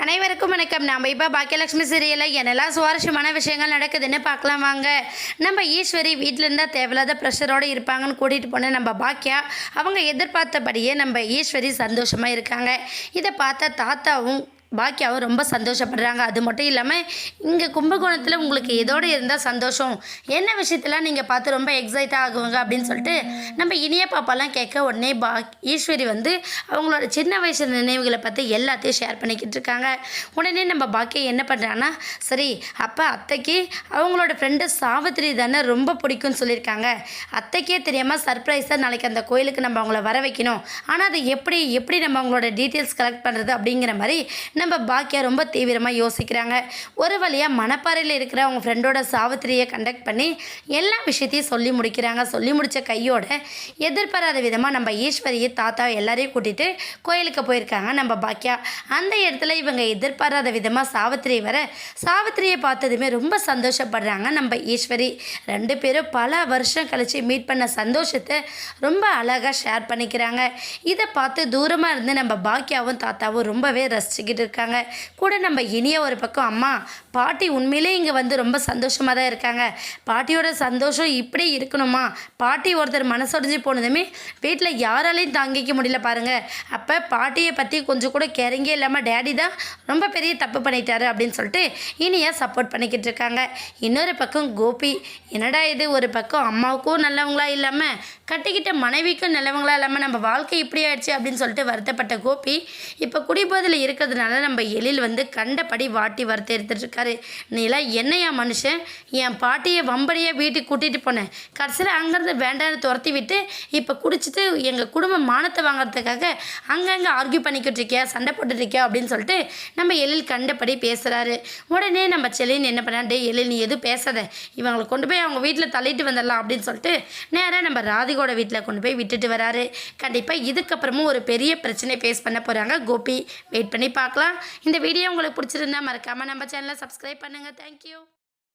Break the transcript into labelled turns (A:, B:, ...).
A: அனைவருக்கும் வணக்கம். நம்ம இப்போ பாக்கியலட்சுமி சீரியலில் என்னெல்லாம் சுவாரஸ்யமான விஷயங்கள் நடக்குதுன்னு பார்க்கலாம் வாங்க. நம்ம ஈஸ்வரி வீட்டில் இருந்தால் தேவையில்லாத ப்ரெஷரோடு இருப்பாங்கன்னு கூட்டிகிட்டு போன நம்ம பாக்கியா அவங்க எதிர்பார்த்தபடியே நம்ம ஈஸ்வரி சந்தோஷமாக இருக்காங்க. இதை பார்த்த தாத்தாவும் பாக்கியாவும் ரொம்ப சந்தோஷப்படுறாங்க. அது மட்டும் இல்லாமல் இங்கே கும்பகோணத்தில் உங்களுக்கு எதோடு இருந்தால் சந்தோஷம், என்ன விஷயத்தெல்லாம் நீங்கள் பார்த்து ரொம்ப எக்ஸைட்டாக ஆகுவாங்க அப்படின்னு சொல்லிட்டு நம்ம இனிய பாப்பாலாம் கேட்க உடனே ஈஸ்வரி வந்து அவங்களோட சின்ன வயசு நினைவுகளை பற்றி எல்லாத்தையும் ஷேர் பண்ணிக்கிட்டு இருக்காங்க. உடனே நம்ம பாக்கியா என்ன பண்ணுறாங்கன்னா, சரி அப்போ அத்தைக்கு அவங்களோட ஃப்ரெண்டு சாவித்திரி தானே ரொம்ப பிடிக்கும்னு சொல்லியிருக்காங்க, அத்தைக்கே தெரியாமல் சர்ப்ரைஸாக நாளைக்கு அந்த கோயிலுக்கு நம்ம அவங்கள வர வைக்கணும், ஆனால் அது எப்படி நம்ம அவங்களோட டீட்டெயில்ஸ் கலெக்ட் பண்ணுறது அப்படிங்கிற மாதிரி நம்ம பாக்கியா ரொம்ப தீவிரமாக யோசிக்கிறாங்க. ஒரு வழியாக மணப்பாறையில் இருக்கிற அவங்க ஃப்ரெண்டோட சாவித்திரியை கண்டக்ட் பண்ணி எல்லா விஷயத்தையும் சொல்லி முடிக்கிறாங்க. சொல்லி முடித்த கையோட எதிர்பாராத விதமாக நம்ம ஈஸ்வரியை தாத்தா எல்லாரையும் கூட்டிகிட்டு கோயிலுக்கு போயிருக்காங்க நம்ம பாக்கியா. அந்த இடத்துல இவங்க எதிர்பாராத விதமாக சாவித்திரியை பார்த்ததுமே ரொம்ப சந்தோஷப்படுறாங்க நம்ம ஈஸ்வரி. ரெண்டு பேரும் பல வருஷம் கழித்து மீட் பண்ண சந்தோஷத்தை ரொம்ப அழகாக ஷேர் பண்ணிக்கிறாங்க. இதை பார்த்து தூரமாக இருந்து நம்ம பாக்கியாவும் தாத்தாவும் ரொம்பவே ரசிச்சுக்கிட்டு இருக்காங்க. கூட நம்ம இனிய ஒரு பக்கம், அம்மா பாட்டி உண்மையிலே இங்கே வந்து ரொம்ப சந்தோஷமாக தான் இருக்காங்க, பாட்டியோட சந்தோஷம் இப்படி இருக்கணுமா, பாட்டி ஒருத்தர் மனசொடைஞ்சு போனதுமே வீட்டில் யாராலையும் தாங்கிக்க முடியல பாருங்கள், அப்போ பாட்டியை பற்றி கொஞ்சம் கூட கேரிங்கே இல்லாமல் டேடி தான் ரொம்ப பெரிய தப்பு பண்ணிட்டாரு அப்படின்னு சொல்லிட்டு இனியா சப்போர்ட் பண்ணிக்கிட்டு இருக்காங்க. இன்னொரு பக்கம் கோபி, என்னடா இது, ஒரு பக்கம் அம்மாவுக்கும் நல்லவங்களா இல்லாமல் கட்டிக்கிட்ட மனைவிக்கும் நல்லவங்களா இல்லாமல் நம்ம வாழ்க்கை இப்படி ஆயிடுச்சு அப்படின்னு சொல்லிட்டு வருத்தப்பட்ட கோபி இப்போ குடிபோதையில் இருக்கிறதுனால நம்ம எழில் வந்து கண்டபடி வாட்டி வறுத்து எடுத்துகிட்டு இருக்காரு. நீலாம் என்னையா மனுஷன், என் பாட்டியை வம்படியாக வீட்டுக்கு கூட்டிகிட்டு போனேன், கடைசியில் அங்கேருந்து வேண்டான்னு துரத்தி விட்டு இப்போ குடிச்சிட்டு எங்கள் குடும்ப மானத்தை வாங்கிறதுக்காக அங்கங்கே ஆர்கியூ பண்ணிக்கிட்டு இருக்கியா, சண்டை போட்டுருக்கியா அப்படின்னு சொல்லிட்டு நம்ம எழில் கண்டபடி பேசுகிறாரு. உடனே நம்ம செல்லின்னு என்ன பண்ணா, டே எழில் நீ எதுவும் பேசாத, இவங்களை கொண்டு போய் அவங்க வீட்டில் தள்ளிட்டு வந்துடலாம் அப்படின்னு சொல்லிட்டு நேராக நம்ம ராதிகோட வீட்டில் கொண்டு போய் விட்டுட்டு வராரு. கண்டிப்பாக இதுக்கப்புறமும் ஒரு பெரிய பிரச்சனை ஃபேஸ் பண்ண போகிறாங்க கோபி. வெயிட் பண்ணி பார்க்கலாம். இந்த வீடியோ உங்களுக்கு பிடிச்சிருந்தா மறக்காமல் நம்ம சேனலை சப்ஸ்கிரைப் பண்ணுங்கள். தேங்க்யூ.